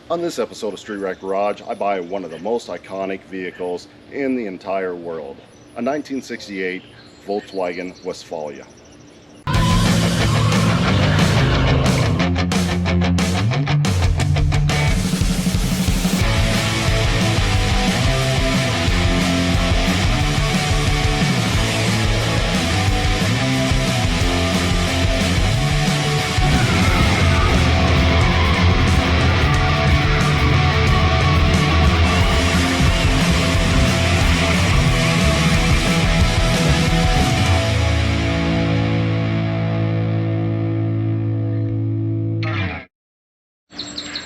On this episode of Street Rack Garage, I buy one of the most iconic vehicles in the entire world, a 1968 Volkswagen Westfalia.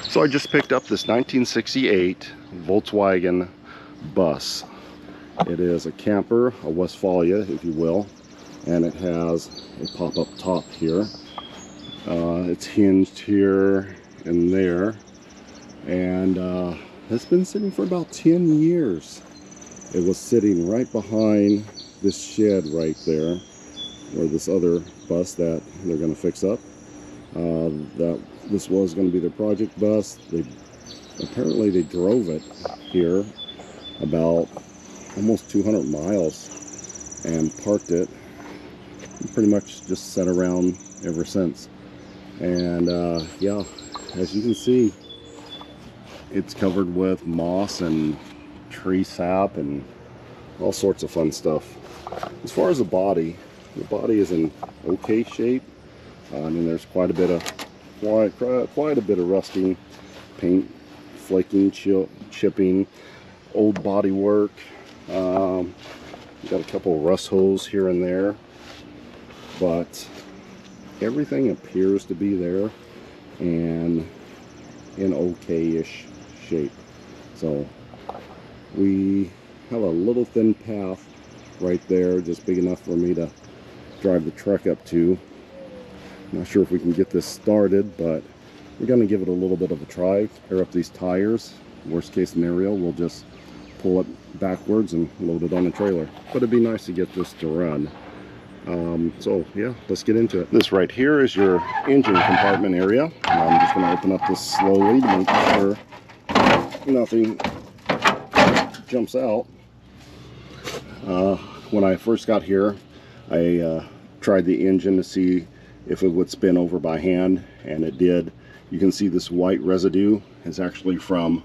So I just picked up this 1968 Volkswagen bus. It is a camper, a Westfalia, if you will, and it has a pop-up top here. It's hinged here and there, and it's been sitting for about 10 years. It was sitting right behind this shed right there, or this other bus that they're going to fix up. This was going to be their project bus. Apparently they drove it here about almost 200 miles and parked it. Pretty much just sat around ever since. And yeah, as you can see, it's covered with moss and tree sap and all sorts of fun stuff. As far as the body is in okay shape. I mean, there's quite a bit of rusting, paint flaking, chipping, old body work. Got a couple of rust holes here and there, but everything appears to be there and in okay-ish shape. So we have a little thin path right there, just big enough for me to drive the truck up to. Not sure if we can get this started, but we're going to give it a little bit of a try. Air up these tires. Worst case scenario, we'll just pull it backwards and load it on the trailer. But it'd be nice to get this to run. So yeah, let's get into it. This right here is your engine compartment area. I'm just going to open up this slowly to make sure nothing jumps out. When I first got here, I tried the engine to see if it would spin over by hand, and it did. You can see this white residue is actually from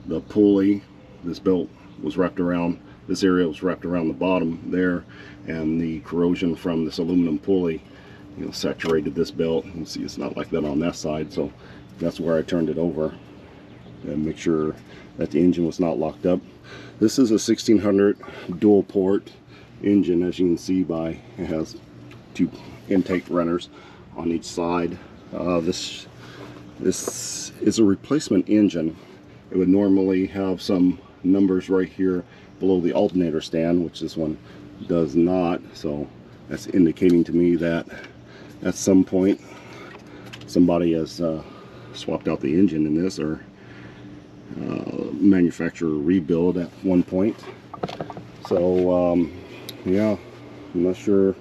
the pulley. This belt was wrapped around, this area was wrapped around the bottom there, and the corrosion from this aluminum pulley, you know, saturated this belt. You can see it's not like that on that side, so that's where I turned it over and make sure that the engine was not locked up. This is a 1600 dual port engine, as you can see by, it has two intake runners on each side. This is a replacement engine. It would normally have some numbers right here below the alternator stand, which this one does not. So that's indicating to me that at some point somebody has swapped out the engine in this, or manufacturer rebuild at one point. So yeah, I'm not sure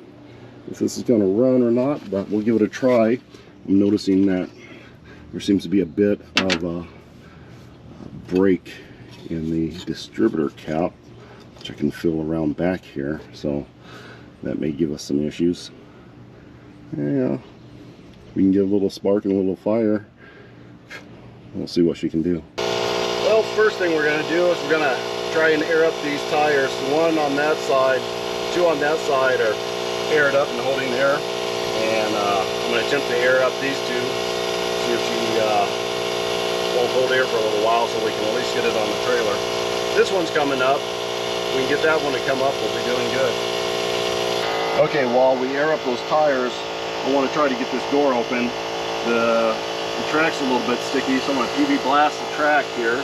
if this is going to run or not, but we'll give it a try. I'm noticing that there seems to be a bit of a break in the distributor cap, which I can feel around back here, so that may give us some issues. Yeah, we can get a little spark and a little fire. We'll see what she can do. Well, first thing we're going to do is we're going to try and air up these tires. One on that side, two on that side are aired up and holding air, and I'm going to attempt to air up these two, see if she won't hold air for a little while, so we can at least get it on the trailer. This one's coming up. If we can get that one to come up, we'll be doing good. Okay, while we air up those tires, I want to try to get this door open. The track's a little bit sticky, so I'm going to PV blast the track here.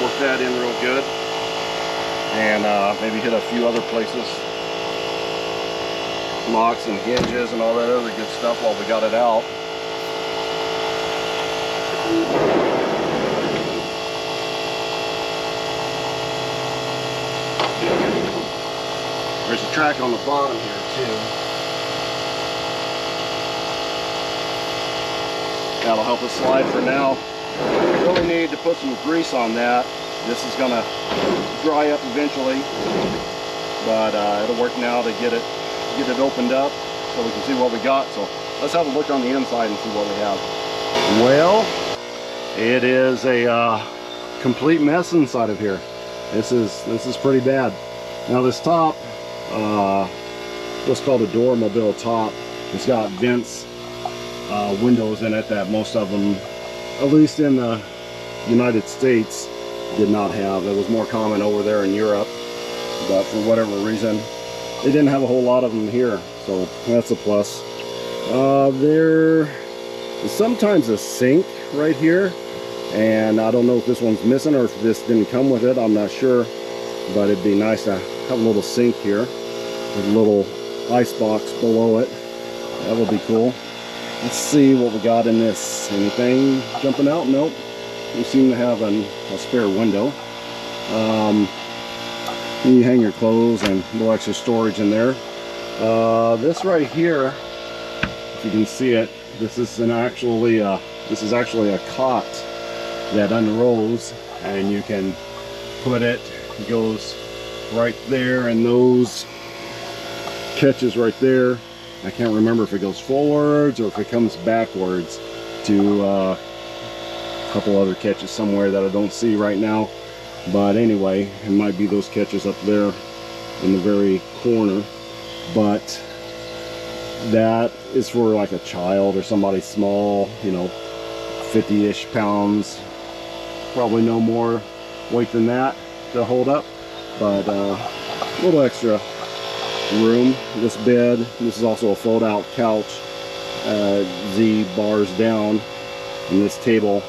Work that in real good, and maybe hit a few other places, locks and hinges and all that other good stuff while we got it out. There's a track on the bottom here too. That'll help us slide for now. We really need to put some grease on that. This is gonna dry up eventually, but it'll work now to get it opened up so we can see what we got. So let's have a look on the inside and see what we have. Well, it is a complete mess inside of here. This is pretty bad. Now this top, what's called a door mobile top, it's got vents, windows in it that most of them, at least in the United States, did not have. It was more common over there in Europe, but for whatever reason they didn't have a whole lot of them here, so that's a plus. There is sometimes a sink right here, and I don't know if this one's missing or if this didn't come with it. I'm not sure, but it'd be nice to have a little sink here with a little ice box below it. That would be cool. Let's see what we got in this. Anything jumping out? Nope. We seem to have a spare window. You hang your clothes and a little extra storage in there. This right here, if you can see it, this is actually a cot that unrolls, and you can put it. It goes right there, and those catches right there. I can't remember if it goes forwards or if it comes backwards to a couple other catches somewhere that I don't see right now. But anyway, it might be those catches up there in the very corner. But that is for like a child or somebody small, you know, 50-ish pounds, probably no more weight than that to hold up. But a little extra room. This bed, this is also a fold out couch, Z bars down, and this table,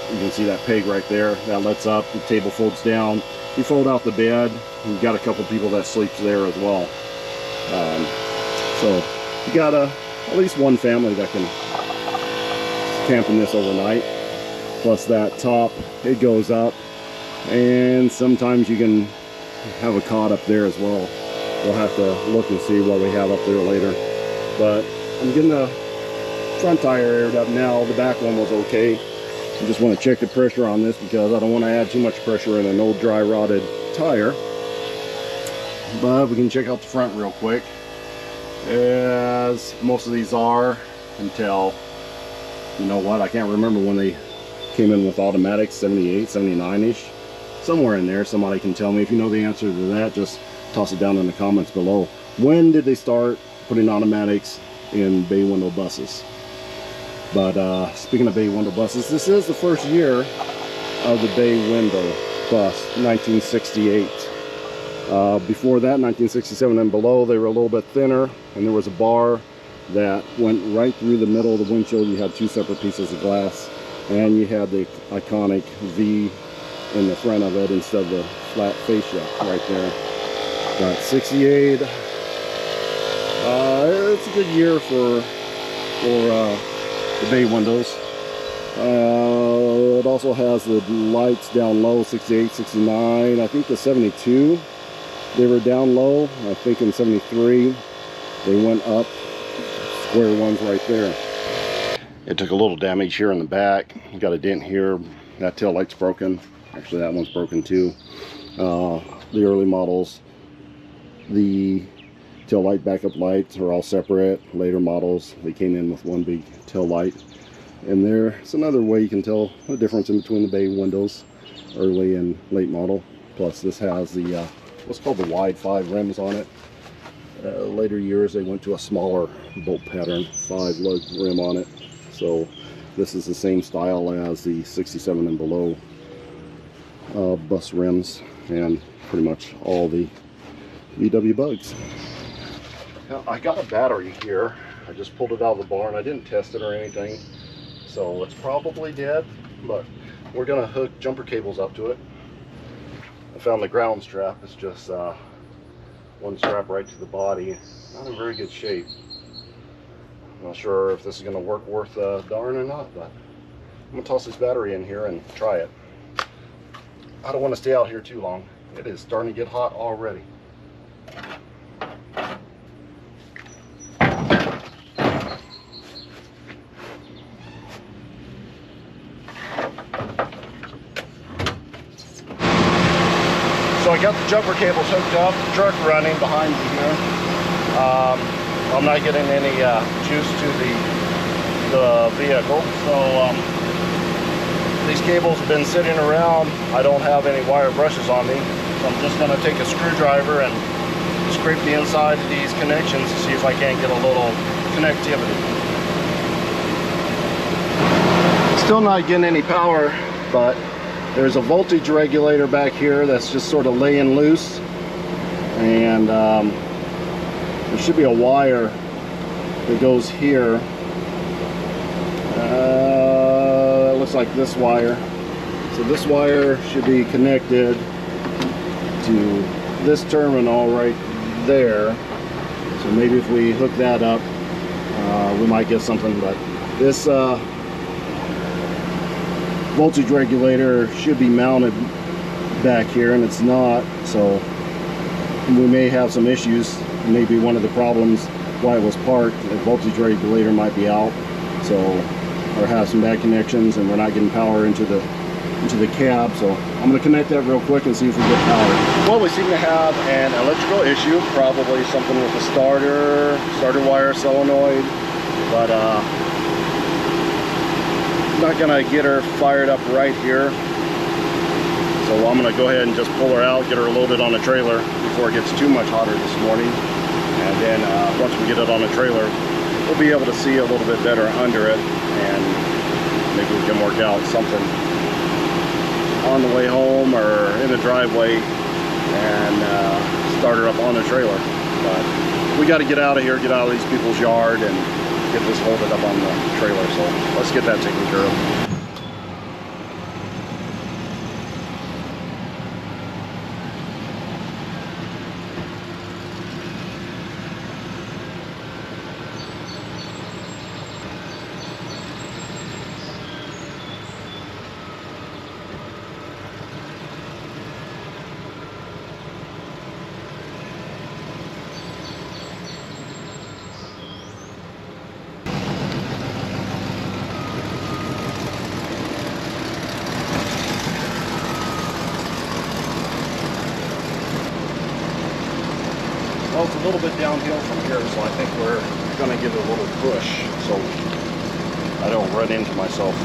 you can see that peg right there that lets up. The table folds down. You fold out the bed. You've got a couple people that sleeps there as well. So you got at least one family that can camp in this overnight. Plus that top, it goes up, and sometimes you can have a cot up there as well. We'll have to look and see what we have up there later. But I'm getting the front tire aired up now. The back one was okay. I just want to check the pressure on this because I don't want to add too much pressure in an old dry rotted tire. But we can check out the front real quick, as most of these are, until, you know what, I can't remember when they came in with automatics, 78, 79-ish, somewhere in there. Somebody can tell me. If you know the answer to that, just toss it down in the comments below. When did they start putting automatics in bay window buses? But speaking of bay window buses, this is the first year of the bay window bus, 1968. Before that, 1967 and below, they were a little bit thinner, and there was a bar that went right through the middle of the windshield. You had two separate pieces of glass, and you had the iconic V in the front of it instead of the flat fascia right there. But 68, it's a good year for the bay windows. It also has the lights down low, 68, 69. I think the 72, they were down low. I think in 73, they went up. Square ones right there. It took a little damage here in the back. You got a dent here. That tail light's broken. Actually, that one's broken too. The early models, the tail light backup lights are all separate. Later models, they came in with one big tail light. And there's another way you can tell the difference in between the bay windows, early and late model. Plus this has the what's called the wide 5 rims on it. Later years they went to a smaller bolt pattern 5 lug rim on it. So this is the same style as the 67 and below bus rims, and pretty much all the VW Bugs. Now, I got a battery here. I just pulled it out of the barn. I didn't test it or anything, so it's probably dead, but we're gonna hook jumper cables up to it. I found the ground strap. It's just one strap right to the body. Not in very good shape. I'm not sure if this is gonna work worth a darn or not, but I'm gonna toss this battery in here and try it. I don't want to stay out here too long. It is starting to get hot already. I got the jumper cables hooked up, the truck running behind me here. I'm not getting any juice to the vehicle, so these cables have been sitting around. I don't have any wire brushes on me, so I'm just going to take a screwdriver and scrape the inside of these connections to see if I can't get a little connectivity. Still not getting any power, but there's a voltage regulator back here that's just sort of laying loose, and there should be a wire that goes here. It looks like this wire. So this wire should be connected to this terminal right there. So maybe if we hook that up, we might get something. But this voltage regulator should be mounted back here, and it's not. So we may have some issues. Maybe one of the problems why it was parked, the voltage regulator might be out, so, or have some bad connections, and we're not getting power into the cab. So I'm going to connect that real quick and see if we get power. Well, we seem to have an electrical issue, probably something with the starter wire solenoid, but not going to get her fired up right here. So I'm going to go ahead and just pull her out, get her loaded on a trailer before it gets too much hotter this morning. And then once we get it on a trailer, we'll be able to see a little bit better under it, and maybe we can work out something on the way home or in the driveway and start her up on the trailer. But we got to get out of here, get out of these people's yard, and get this loaded up on the trailer. So let's get that taken care of. Well, it's a little bit downhill from here, so I think we're going to give it a little push so I don't run into myself.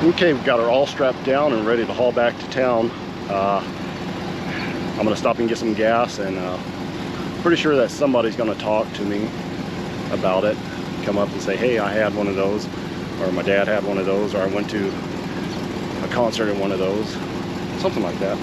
Okay, we've got her all strapped down and ready to haul back to town. I'm going to stop and get some gas, and pretty sure that somebody's going to talk to me about it. Come up and say, hey, I had one of those, or my dad had one of those, or I went to a concert in one of those. Something like that.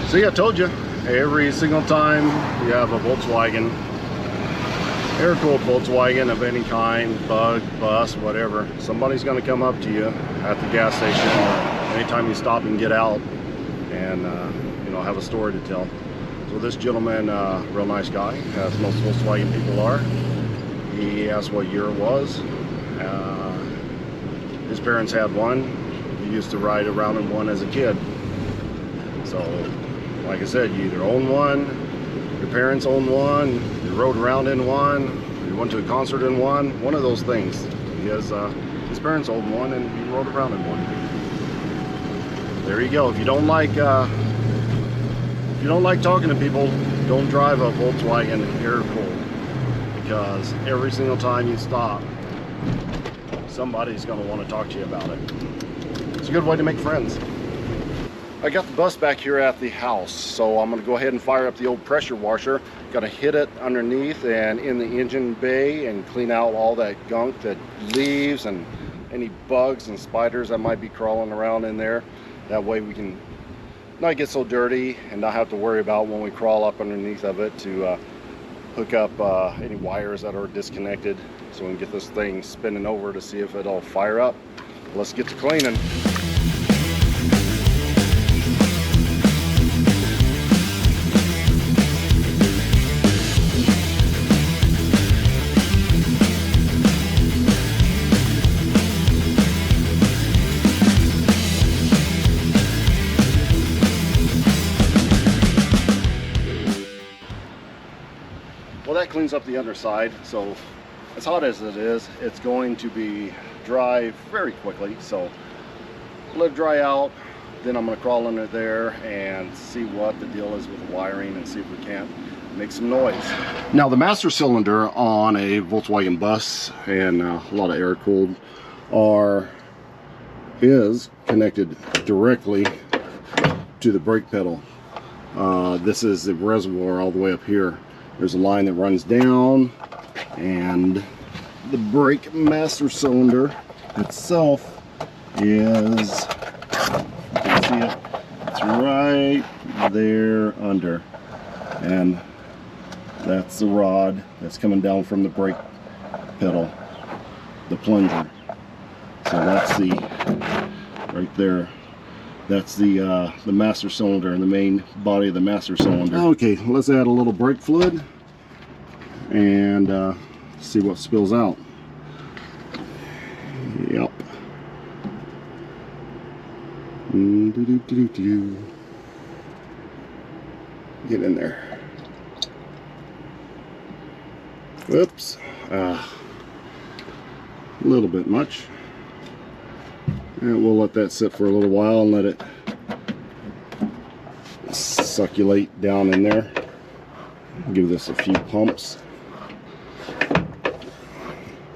See, I told you, every single time you have a Volkswagen Air-cooled Volkswagen of any kind, bug, bus, whatever, somebody's going to come up to you at the gas station or anytime you stop and get out and you know, have a story to tell. So this gentleman, real nice guy, as most Volkswagen people are. He asked what year it was. His parents had one. He used to ride around in one as a kid. So, like I said, you either own one, your parents own one, you rode around in one, you went to a concert in one of those things. His parents owned one and he rode around in one. There you go. If you don't like talking to people, don't drive a Volkswagen air-cooled, because every single time you stop, somebody's going to want to talk to you about it. It's a good way to make friends. I got the bus back here at the house, so I'm going to go ahead and fire up the old pressure washer. Got to hit it underneath and in the engine bay and clean out all that gunk, that leaves and any bugs and spiders that might be crawling around in there. That way we can not get so dirty and not have to worry about when we crawl up underneath of it to hook up any wires that are disconnected, so we can get this thing spinning over to see if it'll fire up. Let's get to cleaning. Well, that cleans up the underside, so as hot as it is, it's going to be dry very quickly. So let it dry out, then I'm going to crawl under there and see what the deal is with the wiring and see if we can't make some noise. Now, the master cylinder on a Volkswagen bus and a lot of air-cooled is connected directly to the brake pedal. This is the reservoir all the way up here. There's a line that runs down, and the brake master cylinder itself is, you can see it, it's right there under, and that's the rod that's coming down from the brake pedal, the plunger. So that's the, right there, that's the master cylinder and the main body of the master cylinder. Okay, let's add a little brake fluid and see what spills out. Yep. Get in there. Whoops. A little bit much. And we'll let that sit for a little while and let it succulate down in there. Give this a few pumps.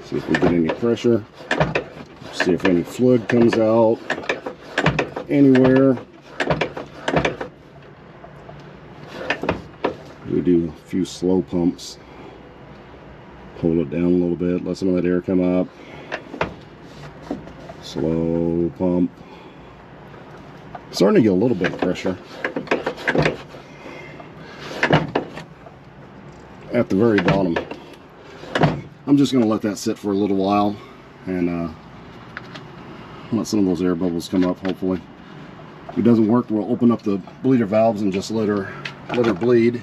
See if we get any pressure. See if any fluid comes out anywhere. We do a few slow pumps. Hold it down a little bit, let some of that air come up. Slow pump. Starting to get a little bit of pressure at the very bottom. I'm just going to let that sit for a little while and let some of those air bubbles come up, hopefully. If it doesn't work, we'll open up the bleeder valves and just let her bleed.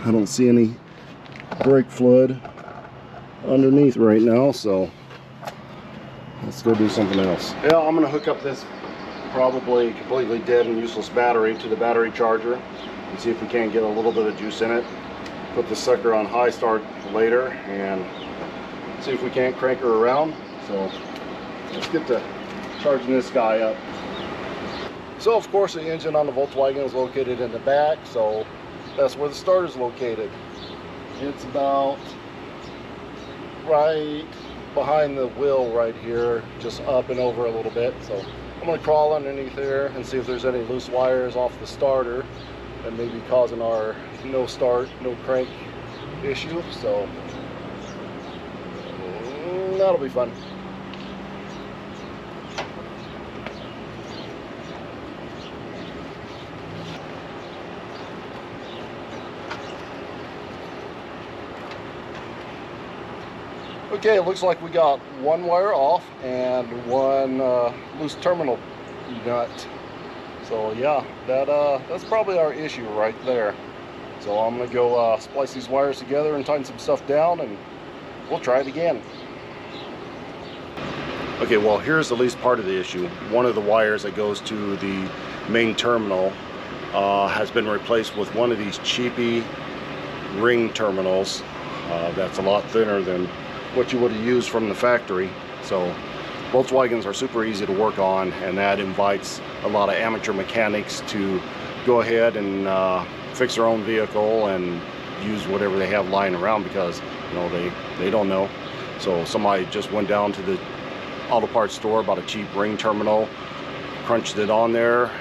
I don't see any brake fluid underneath right now, so let's go do something else. Yeah, I'm going to hook up this probably completely dead and useless battery to the battery charger and see if we can't get a little bit of juice in it. Put the sucker on high start later and see if we can't crank her around. So let's get to charging this guy up. So of course the engine on the Volkswagen is located in the back, so that's where the starter is located. It's about right behind the wheel right here, just up and over a little bit. So I'm going to crawl underneath there and see if there's any loose wires off the starter that may be causing our no start, no crank issue. So that'll be fun. Okay, it looks like we got one wire off and one loose terminal nut. So yeah, that's probably our issue right there. So I'm gonna go splice these wires together and tighten some stuff down, and we'll try it again. Okay, well, here's at least part of the issue. One of the wires that goes to the main terminal has been replaced with one of these cheapy ring terminals that's a lot thinner than what you would have used from the factory. So Volkswagens are super easy to work on, and that invites a lot of amateur mechanics to go ahead and fix their own vehicle and use whatever they have lying around, because you know they don't know. So somebody just went down to the auto parts store, bought a cheap ring terminal, crunched it on there.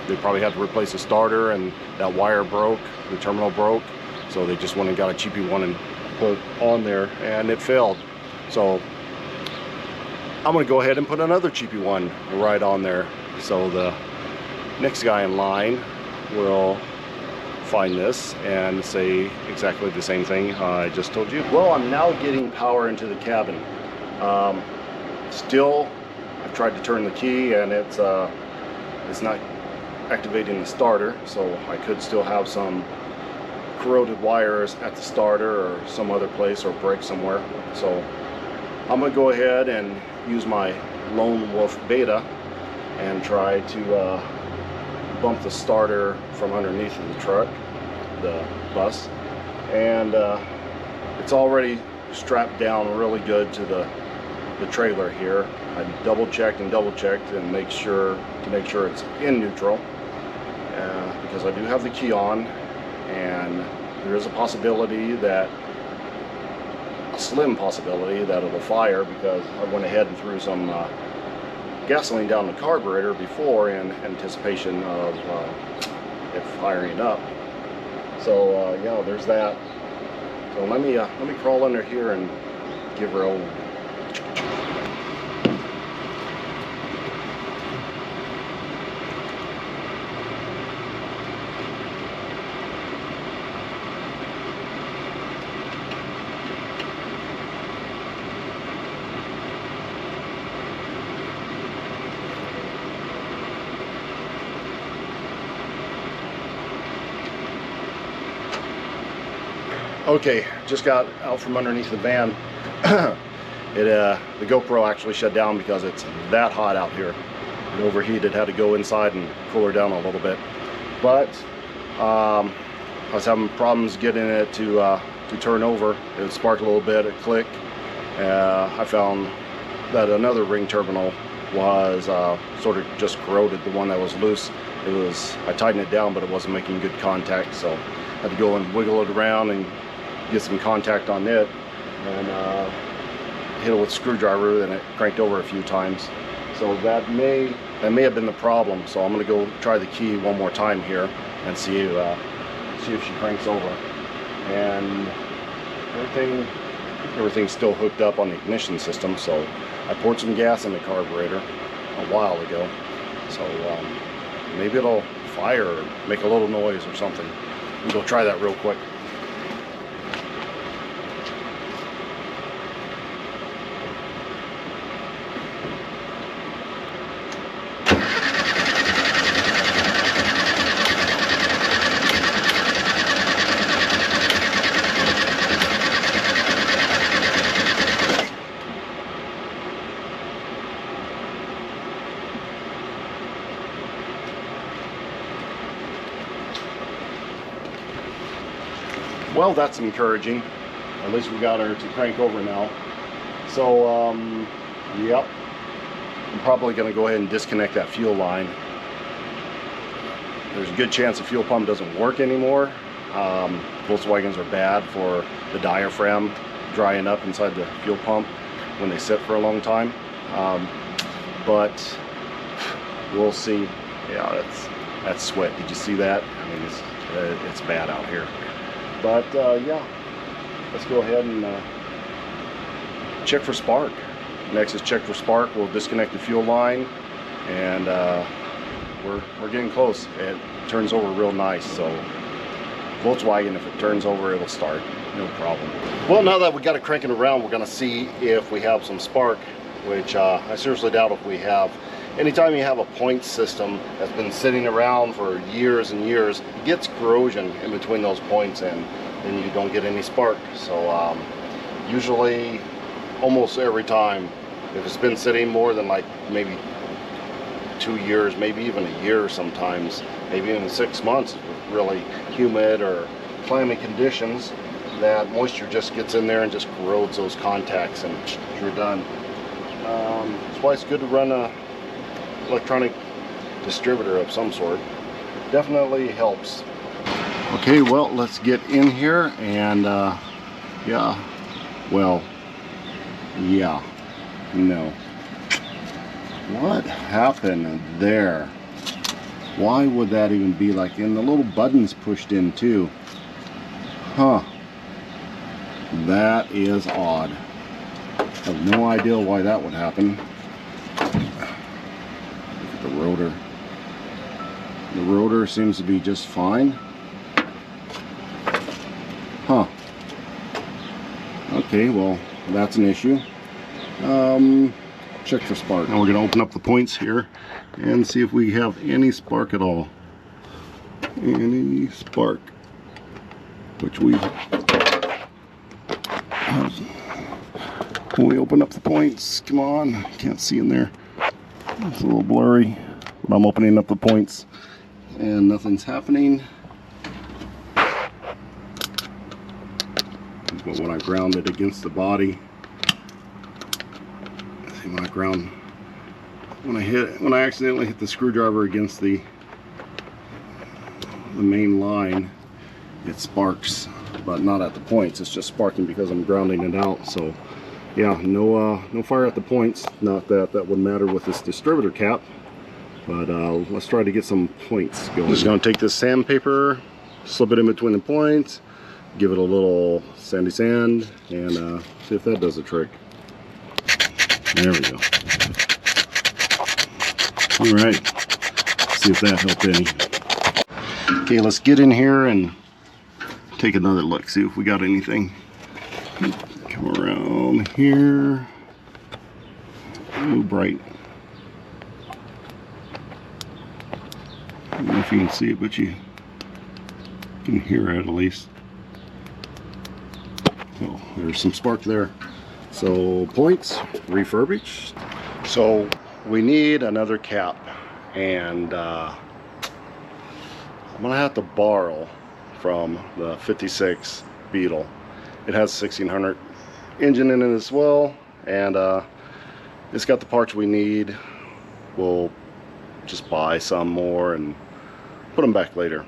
They probably had to replace the starter, and that wire broke, the terminal broke, so they just went and got a cheapy one and put on there, and it failed. So I'm gonna go ahead and put another cheapy one right on there, so the next guy in line will find this and say exactly the same thing I just told you. Well, I'm now getting power into the cabin. Still, I've tried to turn the key and it's not activating the starter, so I could still have some corroded wires at the starter or some other place, or break somewhere. So I'm gonna go ahead and use my Lone Wolf Beta and try to bump the starter from underneath of the truck, the bus, and it's already strapped down really good to the trailer here. I double checked and make sure it's in neutral, because I do have the key on, and there is a slim possibility that it'll fire, because I went ahead and threw some gasoline down the carburetor before in anticipation of it firing up. So yeah, there's that. So let me crawl under here and give her a Okay, just got out from underneath the van. The GoPro actually shut down because it's that hot out here. It overheated, had to go inside and cool her down a little bit. But I was having problems getting it to turn over. It sparked a little bit, it clicked. I found that another ring terminal was sort of just corroded, the one that was loose. I tightened it down, but it wasn't making good contact, so I had to go and wiggle it around and get some contact on it, and hit it with a screwdriver, and it cranked over a few times. So that may have been the problem. So I'm going to go try the key one more time here and see if she cranks over. And everything's still hooked up on the ignition system. So I poured some gas in the carburetor a while ago. So maybe it'll fire or make a little noise or something. We'll go try that real quick. Well, that's encouraging. At least we got her to crank over now. So, yep. I'm probably going to go ahead and disconnect that fuel line. There's a good chance the fuel pump doesn't work anymore. Volkswagens are bad for the diaphragm drying up inside the fuel pump when they sit for a long time. But we'll see. Yeah, that's sweat. Did you see that? I mean, it's bad out here. But yeah, let's go ahead and check for spark. Next is check for spark. We'll disconnect the fuel line, and we're getting close. It turns over real nice. So Volkswagen, if it turns over, it'll start. no problem. Well, now that we got it cranking around, we're gonna see if we have some spark, which I seriously doubt if we have. Anytime you have a point system that's been sitting around for years and years, it gets corrosion in between those points, and then you don't get any spark. So usually, almost every time, if it's been sitting more than like maybe 2 years, maybe even a year sometimes, maybe even 6 months with really humid or clammy conditions, that moisture just gets in there and just corrodes those contacts, and you're done. That's why it's good to run a electronic distributor of some sort. Definitely helps. Okay, well, let's get in here and yeah, well, yeah, no. What happened there? Why would that even be like in the little buttons pushed in too? Huh. That is odd. I have no idea why that would happen. The rotor. The rotor seems to be just fine. Huh. Okay, well, that's an issue. Check for spark. Now we're going to open up the points here and see if we have any spark at all. Any spark. Which we when we open up the points, come on, can't see in there. It's a little blurry, but I'm opening up the points and nothing's happening. But when I ground it against the body, see, when I accidentally hit the screwdriver against the main line, it sparks, but not at the points. It's just sparking because I'm grounding it out. So yeah, no fire at the points. Not that that would matter with this distributor cap, but let's try to get some points going. Just gonna take this sandpaper, slip it in between the points, give it a little sandy sand, and see if that does the trick. There we go. All right, see if that helped any. Okay, let's get in here and take another look, see if we got anything. Come around here. Ooh, bright. I don't know if you can see it, but you can hear it at least. Oh, there's some spark there. So points, refurbished. So we need another cap, and I'm gonna have to borrow from the 56 Beetle. It has 1600 engine in it as well, and it's got the parts we need. We'll just buy some more and put them back later.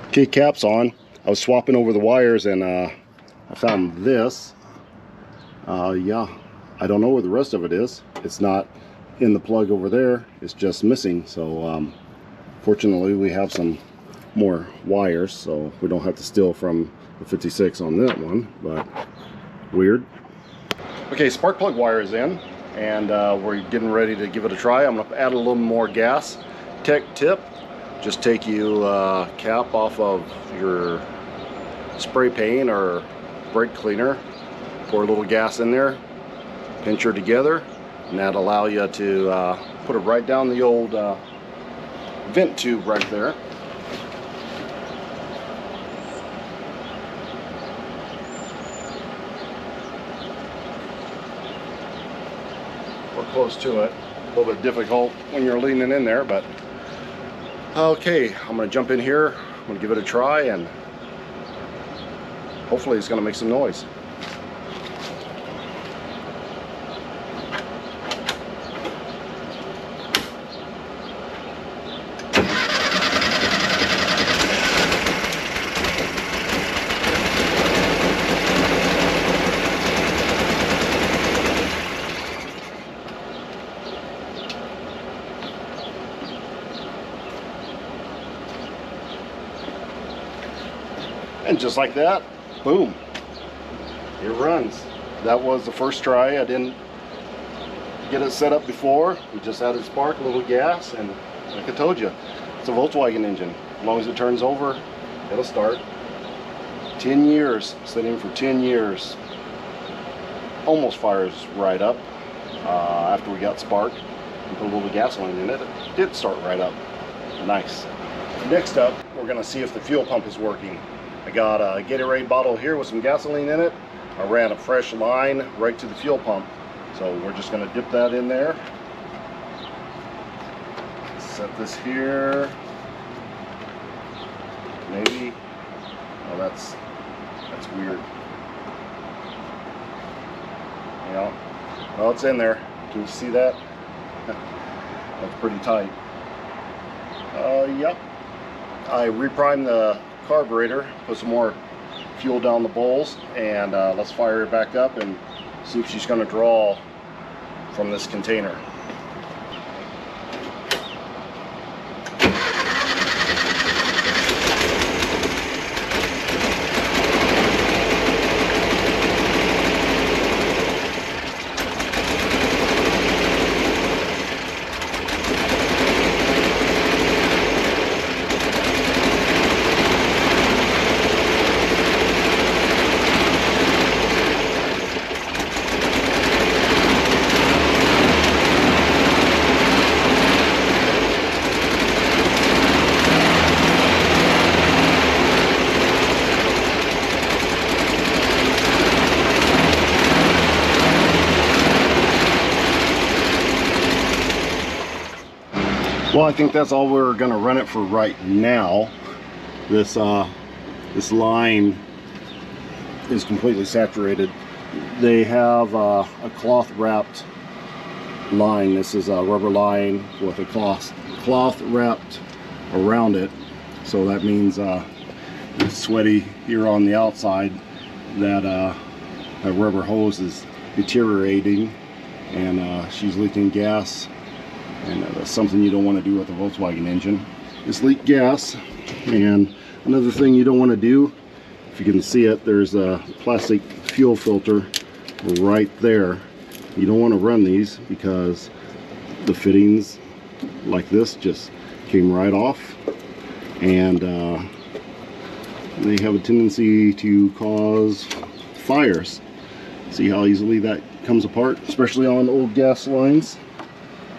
Okay, cap's on. I was swapping over the wires, and I found this. Yeah, I don't know where the rest of it is. It's not in the plug over there. It's just missing. So fortunately we have some more wires, so we don't have to steal from the 56 on that one, but weird. Okay, spark plug wire is in, and we're getting ready to give it a try. I'm going to add a little more gas. Tech tip, just take you cap off of your spray paint or brake cleaner, pour a little gas in there, pinch her together, and that'll allow you to put it right down the old vent tube right there. We're close to it. A little bit difficult when you're leaning in there, but okay, I'm going to jump in here. I'm going to give it a try, and hopefully it's going to make some noise. And just like that, boom, it runs. That was the first try. I didn't get it set up before. We just added spark, a little gas, and like I told you, it's a Volkswagen engine. As long as it turns over, it'll start. 10 years, sitting for 10 years. Almost fires right up. After we got spark and put a little gasoline in it, it did start right up. Nice. Next up, we're gonna see if the fuel pump is working. I got a Gatorade bottle here with some gasoline in it. I ran a fresh line right to the fuel pump. So we're just gonna dip that in there. Set this here. Maybe. Oh, that's weird. Yeah. Well, it's in there. Can you see that? That's pretty tight. Yep. I reprimed the carburetor, put some more fuel down the bowls, and let's fire it back up and see if she's going to draw from this container. Well, I think that's all we're going to run it for right now. This line is completely saturated. They have a cloth wrapped line. This is a rubber line with a cloth wrapped around it. So that means it's sweaty here on the outside. That rubber hose is deteriorating, and she's leaking gas. And that's something you don't want to do with a Volkswagen engine, is leak gas. And another thing you don't want to do, if you can see it, there's a plastic fuel filter right there. You don't want to run these because the fittings like this just came right off, and they have a tendency to cause fires. See how easily that comes apart, especially on old gas lines.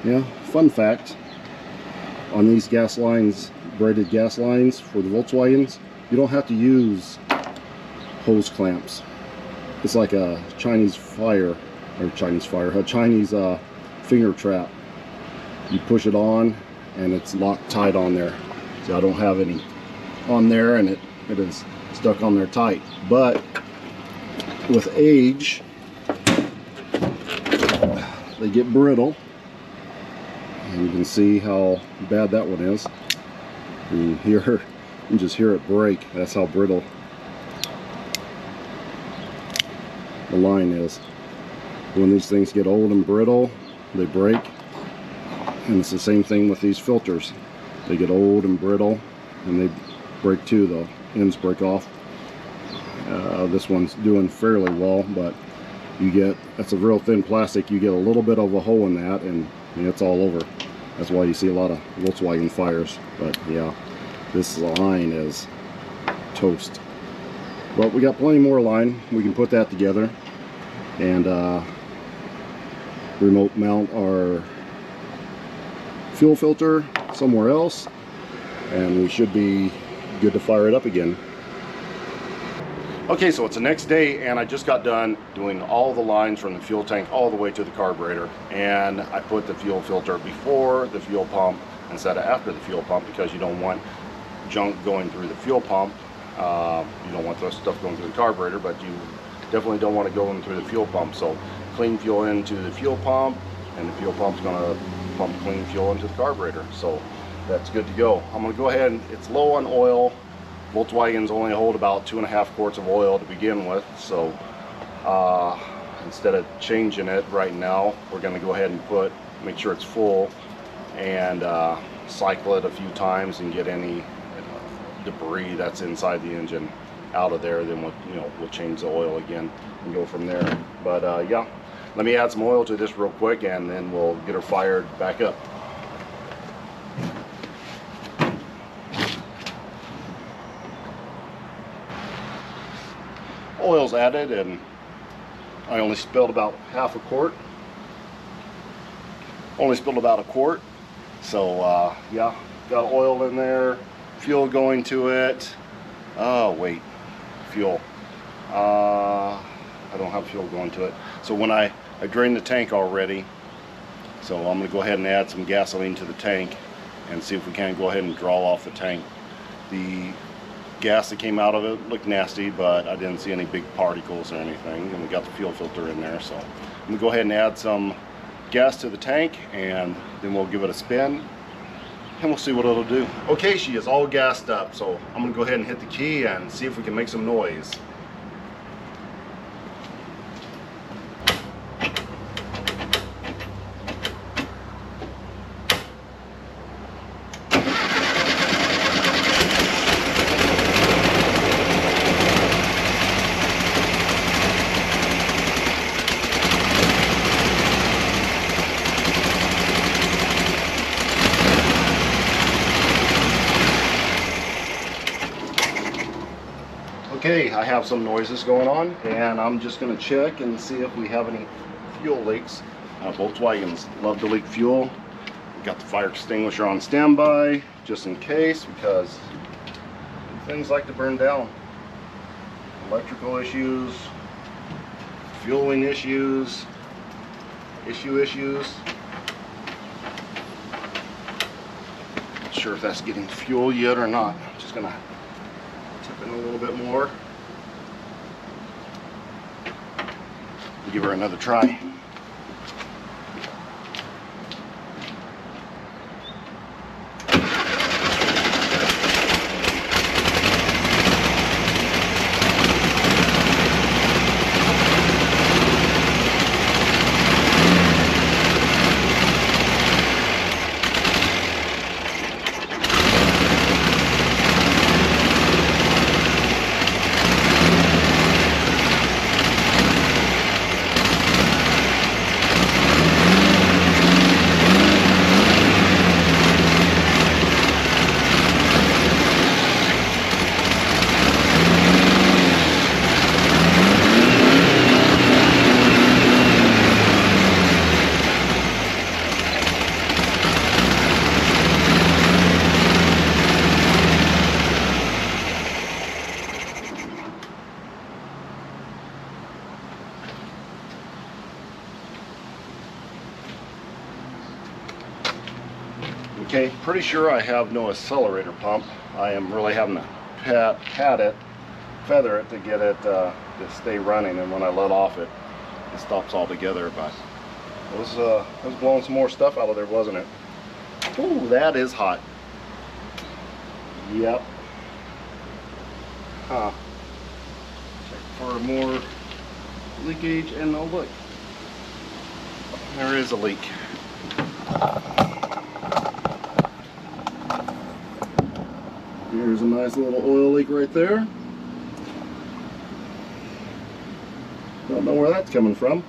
Yeah, fun fact, on these gas lines, braided gas lines for the Volkswagens, you don't have to use hose clamps. It's like a Chinese finger trap. You push it on and it's locked tight on there. See, I don't have any on there, and it is stuck on there tight. But with age, they get brittle. And you can see how bad that one is. You can just hear it break. That's how brittle the line is. When these things get old and brittle, they break. And it's the same thing with these filters. They get old and brittle, and they break too. The ends break off. This one's doing fairly well, but that's a real thin plastic. You get a little bit of a hole in that, and it's all over. That's why you see a lot of Volkswagen fires. But yeah, this line is toast. But we got plenty more line. We can put that together and remote mount our fuel filter somewhere else, and we should be good to fire it up again. Okay, so it's the next day, and I just got done doing all the lines from the fuel tank all the way to the carburetor, and I put the fuel filter before the fuel pump instead of after the fuel pump, because you don't want junk going through the fuel pump. You don't want the stuff going through the carburetor, but you definitely don't want to go in through the fuel pump. So clean fuel into the fuel pump, and the fuel pump's going to pump clean fuel into the carburetor. So that's good to go. I'm going to go ahead, and it's low on oil. Volkswagens only hold about 2.5 quarts of oil to begin with, so instead of changing it right now, we're going to go ahead and make sure it's full, and cycle it a few times and get any debris that's inside the engine out of there. Then we'll change the oil again and go from there. But yeah, let me add some oil to this real quick, and then we'll get her fired back up. oil's added, and I only spilled about half a quart. Only spilled about a quart. So yeah, got oil in there, fuel going to it. Oh wait, fuel. I don't have fuel going to it. So when I drained the tank already, so I'm going to go ahead and add some gasoline to the tank and see if we can go ahead and draw off the tank. The gas that came out of it looked nasty, but I didn't see any big particles or anything, and we got the fuel filter in there. So I'm going to go ahead and add some gas to the tank, and then we'll give it a spin and we'll see what it'll do. Okay, she is all gassed up, so I'm going to go ahead and hit the key and see if we can make some noise. Okay, I have some noises going on, and I'm just going to check and see if we have any fuel leaks. Volkswagens love to leak fuel. We got the fire extinguisher on standby just in case, because things like to burn down. Electrical issues, fueling issues, issues. Not sure if that's getting fuel yet or not. I'm just gonna tip in a little bit more. Give her another try. Okay, pretty sure I have no accelerator pump. I am really having to pat it, feather it to get it to stay running, and when I let off it stops altogether. But it was blowing some more stuff out of there, wasn't it? Ooh, that is hot. Yep. Huh. Check for more leakage, and oh look, there is a leak. Here's a nice little oil leak right there. Don't know where that's coming from.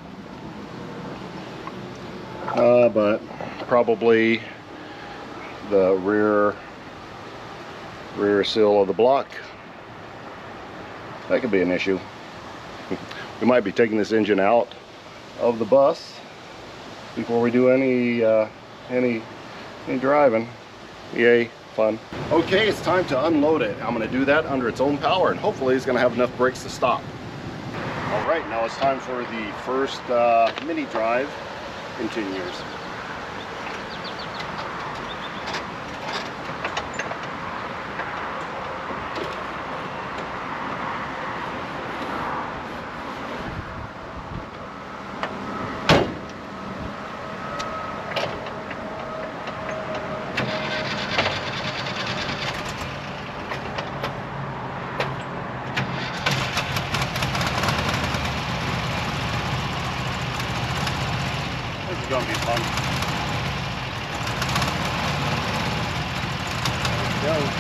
But probably the rear seal of the block. That could be an issue. We might be taking this engine out of the bus before we do any driving. Yay, fun. Okay, it's time to unload it. I'm going to do that under its own power, and hopefully it's going to have enough brakes to stop. All right, now it's time for the first mini drive in 10 years. It's gonna be fun. There we go.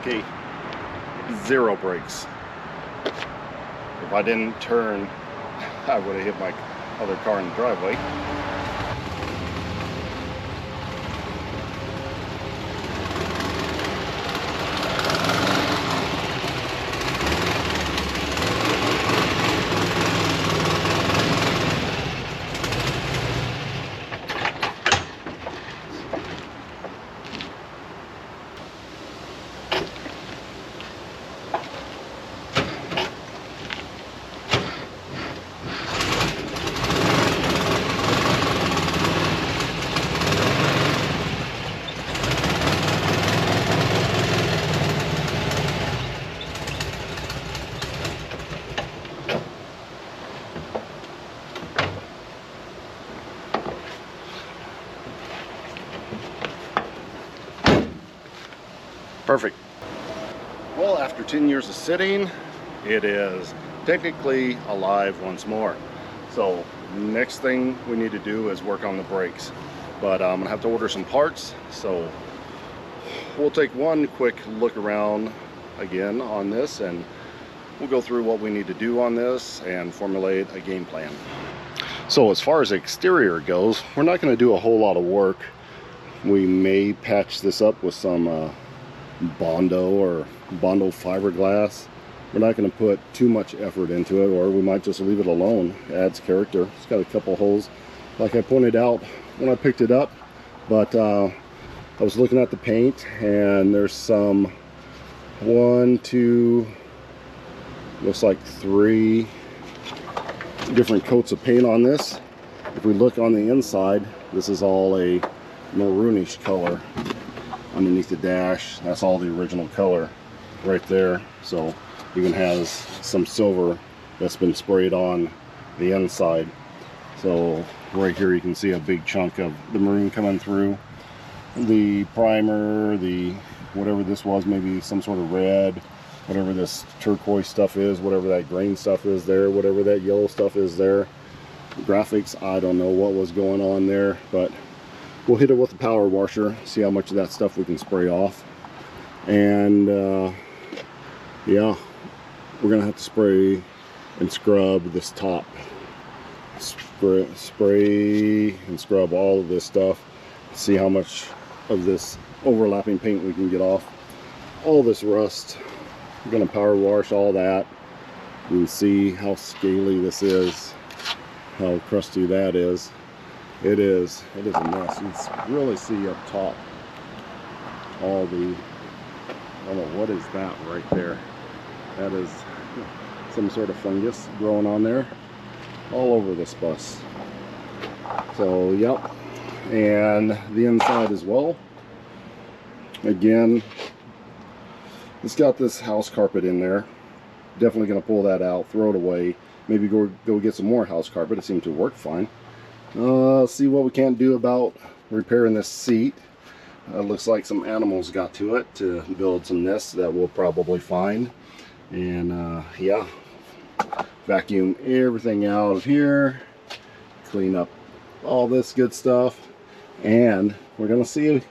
Okay, zero brakes. If I didn't turn, I would have hit my other car in the driveway. Perfect. Well, after 10 years of sitting, it is technically alive once more. So next thing we need to do is work on the brakes. But I'm gonna have to order some parts. So we'll take one quick look around again on this, and we'll go through what we need to do on this and formulate a game plan. So as far as exterior goes, we're not gonna do a whole lot of work. We may patch this up with some Bondo or Bondo fiberglass. We're not going to put too much effort into it, or we might just leave it alone. It adds character. It's got a couple holes like I pointed out when I picked it up, but I was looking at the paint, and there's some 1, 2, looks like 3 different coats of paint on this. If we look on the inside, this is all a maroonish color. Underneath the dash, that's all the original color right there. So even has some silver that's been sprayed on the inside. So right here you can see a big chunk of the maroon coming through. The primer, the whatever this was, maybe some sort of red, whatever this turquoise stuff is, whatever that green stuff is there, whatever that yellow stuff is there. Graphics, I don't know what was going on there, but we'll hit it with a power washer, see how much of that stuff we can spray off. And yeah, we're gonna have to spray and scrub this top. Spray and scrub all of this stuff. See how much of this overlapping paint we can get off. All this rust. We're gonna power wash all that. You can see how scaly this is, how crusty that is. It is a mess. You can really see up top all the, I don't know, what is that right there? That is some sort of fungus growing on there all over this bus. So yep, and the inside as well. Again, it's got this house carpet in there. Definitely gonna pull that out, throw it away, maybe go get some more house carpet. It seemed to work fine. See what we can do about repairing this seat. Looks like some animals got to it to build some nests that we'll probably find. And yeah, vacuum everything out of here, clean up all this good stuff, and we're gonna see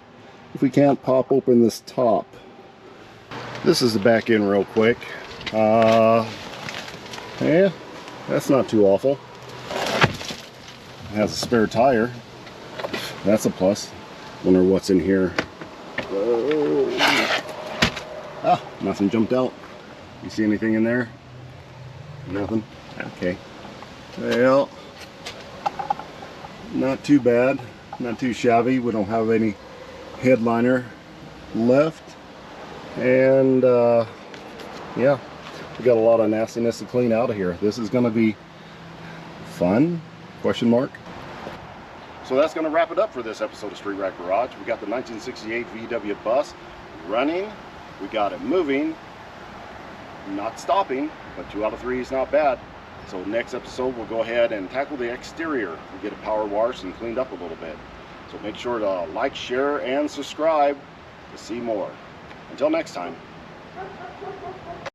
if we can't pop open this top. This is the back end real quick. Yeah, that's not too awful. Has a spare tire. That's a plus. Wonder what's in here. Whoa. Ah, nothing jumped out. You see anything in there? Nothing? Okay. Well, not too bad. Not too shabby. We don't have any headliner left. And yeah, we got a lot of nastiness to clean out of here. This is going to be fun? Question mark. So that's going to wrap it up for this episode of Street Rack Garage. We got the 1968 VW bus running. We got it moving, not stopping, but 2 out of 3 is not bad. So next episode we'll go ahead and tackle the exterior and get it power washed and cleaned up a little bit. So make sure to like, share, and subscribe to see more. Until next time.